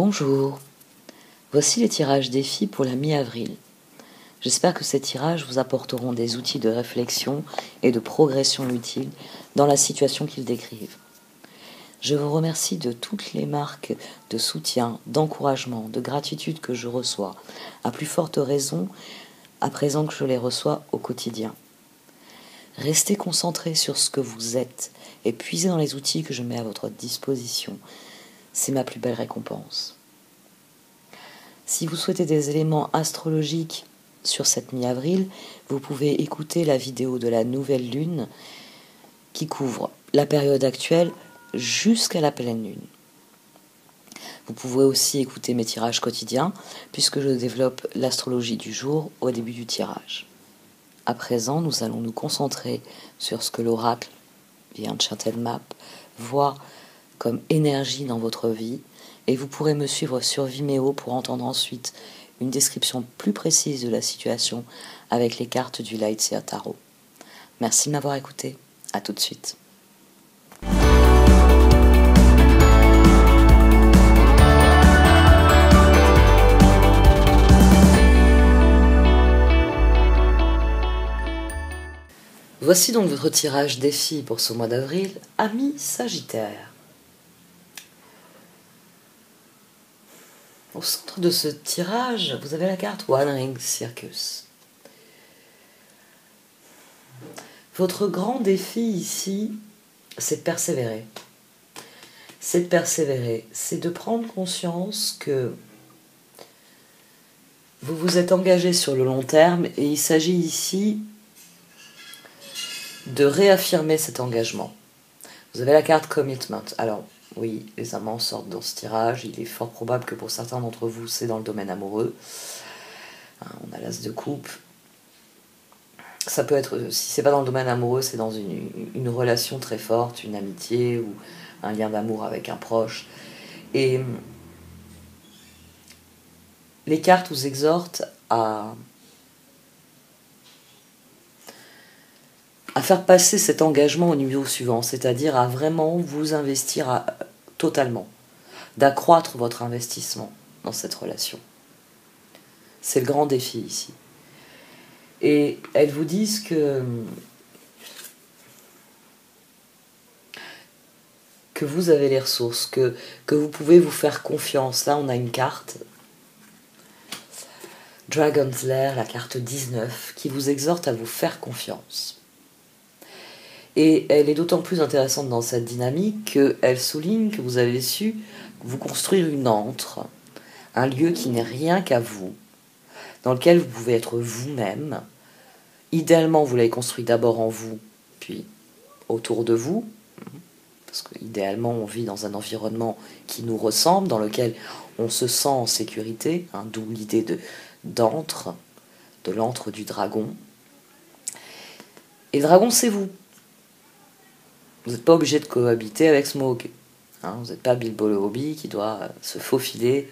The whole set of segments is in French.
Bonjour, voici les tirages défis pour la mi-avril. J'espère que ces tirages vous apporteront des outils de réflexion et de progression utiles dans la situation qu'ils décrivent. Je vous remercie de toutes les marques de soutien, d'encouragement, de gratitude que je reçois, à plus forte raison à présent que je les reçois au quotidien. Restez concentrés sur ce que vous êtes et puisez dans les outils que je mets à votre disposition. C'est ma plus belle récompense. Si vous souhaitez des éléments astrologiques sur cette mi-avril, vous pouvez écouter la vidéo de la nouvelle lune qui couvre la période actuelle jusqu'à la pleine lune. Vous pouvez aussi écouter mes tirages quotidiens puisque je développe l'astrologie du jour au début du tirage. À présent, nous allons nous concentrer sur ce que l'oracle vient de Chantel Map voit comme énergie dans votre vie et vous pourrez me suivre sur Vimeo pour entendre ensuite une description plus précise de la situation avec les cartes du Lightseer Tarot. Merci de m'avoir écouté. À tout de suite. Voici donc votre tirage défi pour ce mois d'avril, amis Sagittaire. Au centre de ce tirage, vous avez la carte One Ring Circus. Votre grand défi ici, c'est de persévérer. C'est de persévérer, c'est de prendre conscience que vous vous êtes engagé sur le long terme et il s'agit ici de réaffirmer cet engagement. Vous avez la carte Commitment. Alors, oui, les amants sortent dans ce tirage. Il est fort probable que pour certains d'entre vous, c'est dans le domaine amoureux. On a l'as de coupe. Ça peut être, si c'est pas dans le domaine amoureux, c'est dans une relation très forte, une amitié ou un lien d'amour avec un proche. Et les cartes vous exhortent à faire passer cet engagement au niveau suivant, c'est-à-dire à vraiment vous investir totalement, d'accroître votre investissement dans cette relation. C'est le grand défi ici. Et elles vous disent que vous avez les ressources, que vous pouvez vous faire confiance. Là, on a une carte, Dragon's Lair, la carte 19, qui vous exhorte à vous faire confiance. Et elle est d'autant plus intéressante dans cette dynamique qu'elle souligne que vous avez su vous construire une antre, un lieu qui n'est rien qu'à vous, dans lequel vous pouvez être vous-même. Idéalement, vous l'avez construit d'abord en vous, puis autour de vous, parce qu'idéalement, on vit dans un environnement qui nous ressemble, dans lequel on se sent en sécurité, d'où l'idée d'antre, de l'antre du dragon. Et le dragon, c'est vous. Vous n'êtes pas obligé de cohabiter avec Smaug. Vous n'êtes pas Bilbo le Hobbit qui doit se faufiler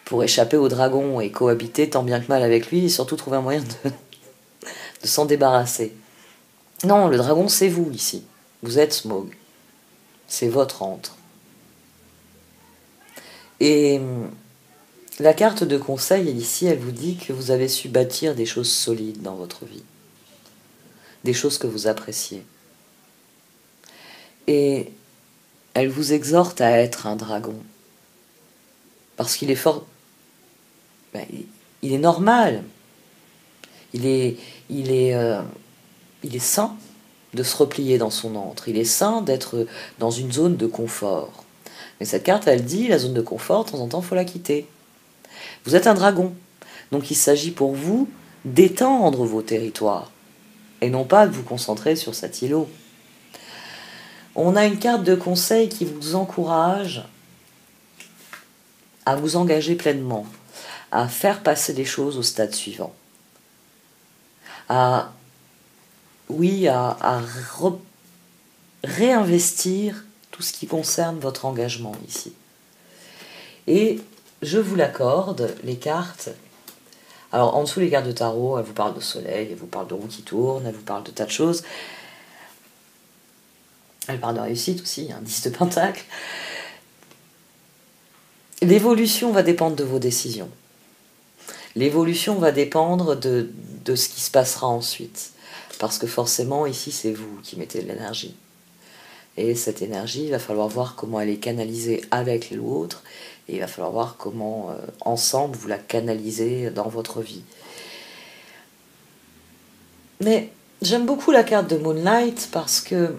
pour échapper au dragon et cohabiter tant bien que mal avec lui et surtout trouver un moyen de s'en débarrasser. Non, le dragon c'est vous ici. Vous êtes Smaug. C'est votre antre. Et la carte de conseil ici, elle vous dit que vous avez su bâtir des choses solides dans votre vie. Des choses que vous appréciez. Et elle vous exhorte à être un dragon. Parce qu'il est fort... il est normal. Il est sain de se replier dans son antre. Il est sain d'être dans une zone de confort. Mais cette carte, elle dit, la zone de confort, de temps en temps, il faut la quitter. Vous êtes un dragon. Donc il s'agit pour vous d'étendre vos territoires. Et non pas de vous concentrer sur cet îlot. On a une carte de conseil qui vous encourage à vous engager pleinement, à faire passer les choses au stade suivant, à réinvestir tout ce qui concerne votre engagement ici. Et je vous l'accorde, les cartes, alors en dessous les cartes de tarot, elles vous parlent de soleil, elles vous parlent de roue qui tourne, elles vous parlent de tas de choses. Elle parle de réussite aussi, 10 de pentacle. L'évolution va dépendre de vos décisions. L'évolution va dépendre de ce qui se passera ensuite. Parce que forcément, ici, c'est vous qui mettez de l'énergie. Et cette énergie, il va falloir voir comment elle est canalisée avec l'autre. Et il va falloir voir comment, ensemble, vous la canalisez dans votre vie. Mais j'aime beaucoup la carte de Moonlight parce que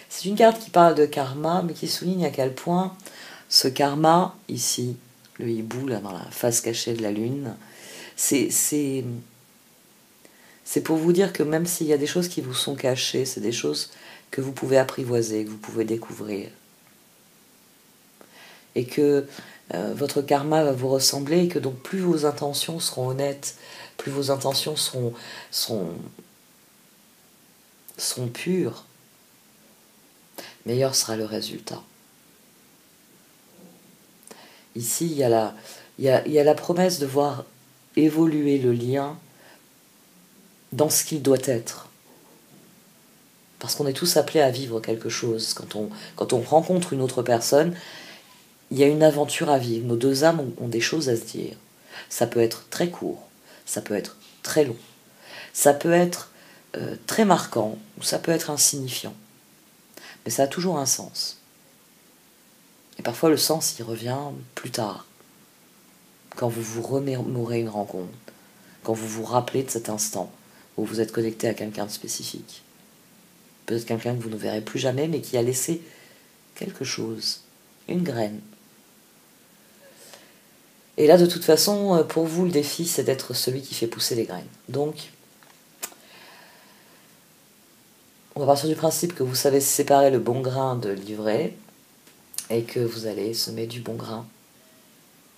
c'est une carte qui parle de karma, mais qui souligne à quel point ce karma, ici, le hibou, là, dans la face cachée de la lune, c'est pour vous dire que même s'il y a des choses qui vous sont cachées, c'est des choses que vous pouvez apprivoiser, que vous pouvez découvrir. Et que votre karma va vous ressembler, et que donc plus vos intentions seront honnêtes, plus vos intentions sont pures, meilleur sera le résultat. Ici, il y a la promesse de voir évoluer le lien dans ce qu'il doit être. Parce qu'on est tous appelés à vivre quelque chose. Quand on rencontre une autre personne, il y a une aventure à vivre. Nos deux âmes ont des choses à se dire. Ça peut être très court, ça peut être très long, ça peut être très marquant, ou ça peut être insignifiant. Mais ça a toujours un sens. Et parfois le sens y revient plus tard, quand vous vous remémorez une rencontre, quand vous vous rappelez de cet instant où vous êtes connecté à quelqu'un de spécifique. Peut-être quelqu'un que vous ne verrez plus jamais, mais qui a laissé quelque chose, une graine. Et là, de toute façon, pour vous, le défi, c'est d'être celui qui fait pousser les graines. Donc, on va partir du principe que vous savez séparer le bon grain de l'ivraie et que vous allez semer du bon grain.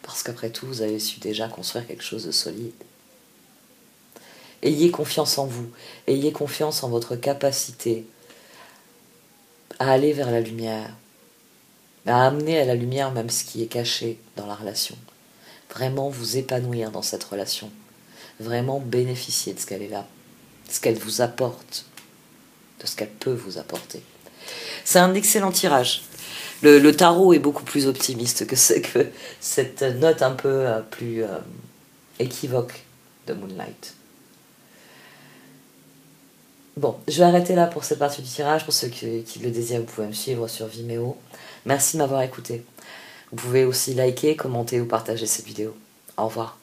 Parce qu'après tout, vous avez su déjà construire quelque chose de solide. Ayez confiance en vous, ayez confiance en votre capacité à aller vers la lumière, à amener à la lumière même ce qui est caché dans la relation. Vraiment vous épanouir dans cette relation, vraiment bénéficier de ce qu'elle est là, de ce qu'elle vous apporte, de ce qu'elle peut vous apporter. C'est un excellent tirage. Le tarot est beaucoup plus optimiste que cette note un peu plus équivoque de Moonlight. Bon, je vais arrêter là pour cette partie du tirage. Pour ceux qui le désirent, vous pouvez me suivre sur Vimeo. Merci de m'avoir écouté. Vous pouvez aussi liker, commenter ou partager cette vidéo. Au revoir.